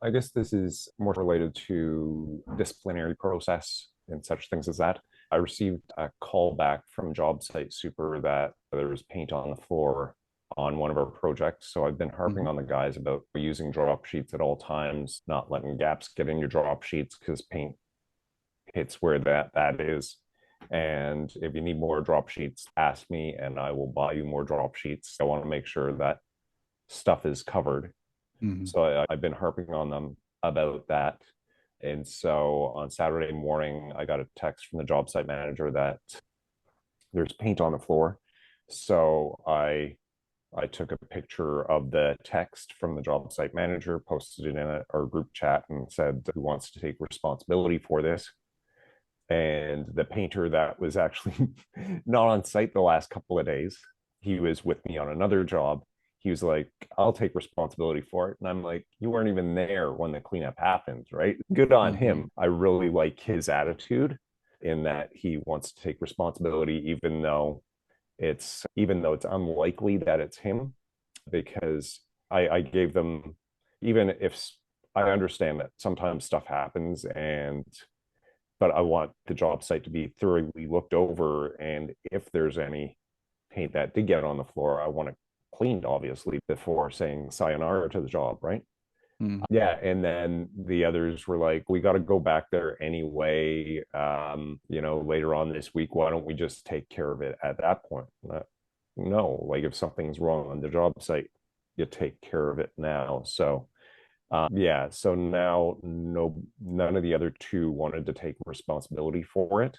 I guess this is more related to disciplinary process and such things as that. I received a call back from job site super that there was paint on the floor on one of our projects. So I've been harping Mhm. on the guys about using drop sheets at all times, not letting gaps get in your drop sheets because paint hits where that is. And if you need more drop sheets, ask me and I will buy you more drop sheets. I want to make sure that stuff is covered. Mhm. So I've been harping on them about that. And so on Saturday morning, I got a text from the job site manager that there's paint on the floor. So I took a picture of the text from the job site manager, posted it in our group chat, and said who wants to take responsibility for this. And the painter that was actually not on site the last couple of days, he was with me on another job. He was like, I'll take responsibility for it. And I'm like, you weren't even there when the cleanup happened, right? Good on Mhm. him. I really like his attitude in that he wants to take responsibility, even though it's unlikely that it's him, because I gave them, even if I understand that sometimes stuff happens, but I want the job site to be thoroughly looked over. And if there's any paint that did get on the floor, I want it cleaned, obviously, before saying sayonara to the job, right? Mhm. Yeah. And then the others were like, we got to go back there anyway, later on this week. Why don't we just take care of it at that point? No, like if something's wrong on the job site, you take care of it now. So yeah, so now none of the other two wanted to take responsibility for it.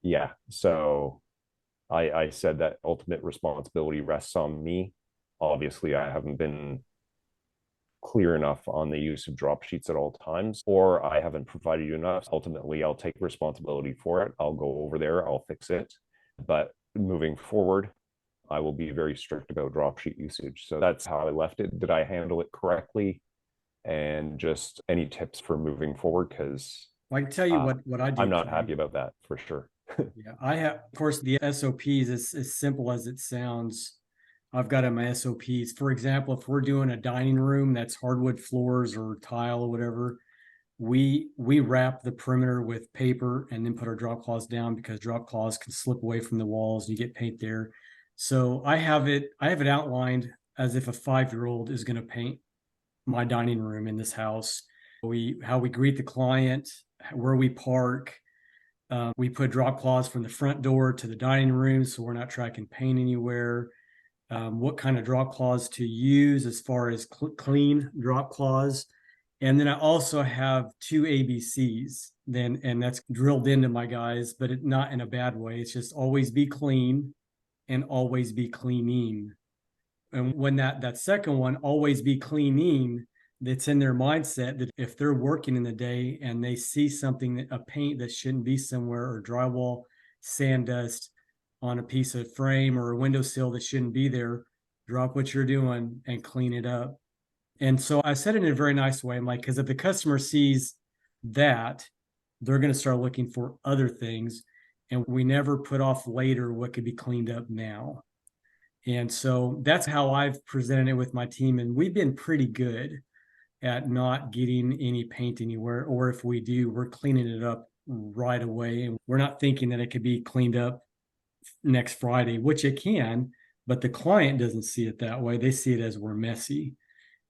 Yeah, so I said that ultimate responsibility rests on me. Obviously, I haven't been clear enough on the use of drop sheets at all times, or I haven't provided you enough. Ultimately, I'll take responsibility for it. I'll go over there, I'll fix it. But moving forward, I will be very strict about drop sheet usage. So that's how I left it. Did I handle it correctly? And just any tips for moving forward, because Well, I can tell you uh, what I I'm do, not happy Craig. about that for sure. Yeah, I have, of course, the SOPs is as simple as it sounds. I've got in my SOPs. For example, if we're doing a dining room that's hardwood floors or tile or whatever, we wrap the perimeter with paper and then put our drop cloths down because drop cloths can slip away from the walls and you get paint there. So I have it outlined as if a 5-year-old is going to paint my dining room in this house. How we greet the client, where we park. We put drop cloths from the front door to the dining room, so we're not tracking paint anywhere. What kind of drop cloths to use as far as clean drop cloths. And then I also have two ABCs, then, and that's drilled into my guys, but not in a bad way. It's just always be clean and always be cleaning. And when that second one, always be cleaning, that's in their mindset that if they're working in the day and they see something, a paint that shouldn't be somewhere, or drywall, sand dust on a piece of frame or a windowsill that shouldn't be there, drop what you're doing and clean it up. And so I said it in a very nice way. I'm like, because if the customer sees that, they're going to start looking for other things. And we never put off later what could be cleaned up now. And so that's how I've presented it with my team. And we've been pretty good at not getting any paint anywhere. Or if we do, we're cleaning it up right away. And we're not thinking that it could be cleaned up next Friday, which it can, but the client doesn't see it that way. They see it as we're messy.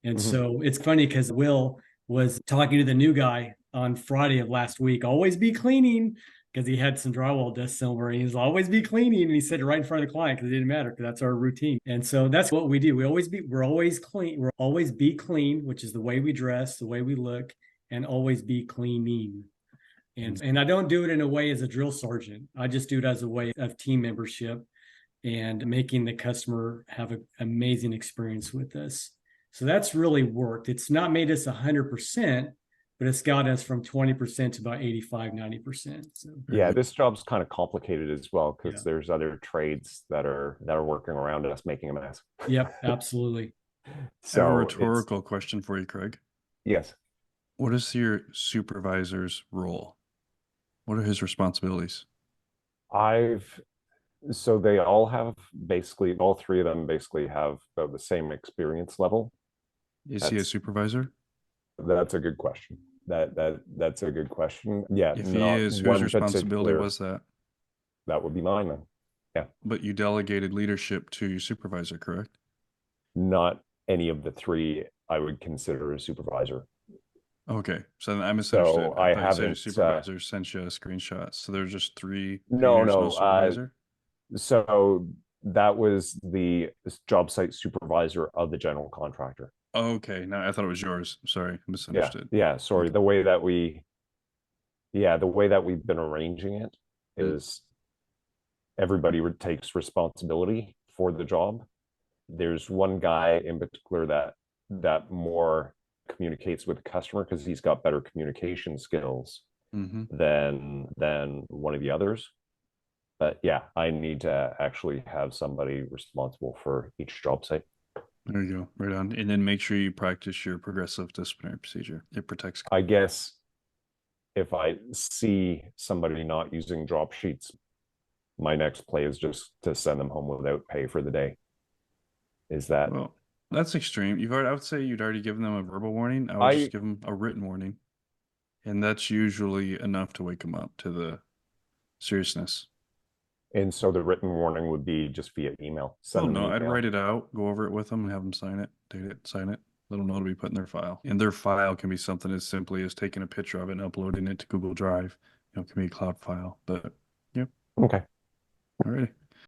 And Mhm. so it's funny because Will was talking to the new guy on Friday of last week, always be cleaning, because he had some drywall dust somewhere. And he was always be cleaning. And he said it right in front of the client because it didn't matter because that's our routine. And so that's what we do. We're always clean. We're always be clean, which is the way we dress, the way we look, and always be cleaning. And I don't do it in a way as a drill sergeant. I just do it as a way of team membership and making the customer have an amazing experience with us. So that's really worked. It's not made us 100%, but it's got us from 20% to about 85, 90%. So Yeah, this job's kind of complicated as well because yeah. there's other trades that are working around us making a mess. Yep, absolutely. I have a So it's rhetorical question for you, Craig. yes, What is your supervisor's role? What are his responsibilities? I've so they all have basically all three of them basically have about the same experience level. Is he a That's supervisor? That's a good question. That's a good question. Yeah, If he not is, whose one responsibility particular. was that? That would be mine then. Yeah, But you delegated leadership to your supervisor, correct? not any of the three I would consider a supervisor. Okay, so I misunderstood. So I I thought you said your haven't. supervisor sent you a screenshot. So there's just three No, painters, no no. supervisor? So that was the job site supervisor of the general contractor. Okay, no, I thought it was yours. Sorry, I Yeah, misunderstood. yeah. Sorry. Okay. The way that we've been arranging it Mm. is everybody takes responsibility for the job. There's one guy in particular that more communicates with the customer because he's got better communication skills Mm-hmm. than one of the others. But yeah, I need to actually have somebody responsible for each job site. There you go, right on. And then make sure you practice your progressive disciplinary procedure. It protects. I guess if I see somebody not using drop sheets, my next play is just to send them home without pay for the day. Is that Well, that's extreme. I would say you'd already given them a verbal warning. I would just I give them a written warning. And that's usually enough to wake them up to the seriousness. and so the written warning would be just via email. Oh, Send them no, an I'd email. write it out, go over it with them, and have them sign it, date it, sign it. Let them know to be put in their file. And their file can be something as simply as taking a picture of it and uploading it to Google Drive. It can be a cloud file. But, yep. Okay. All righty.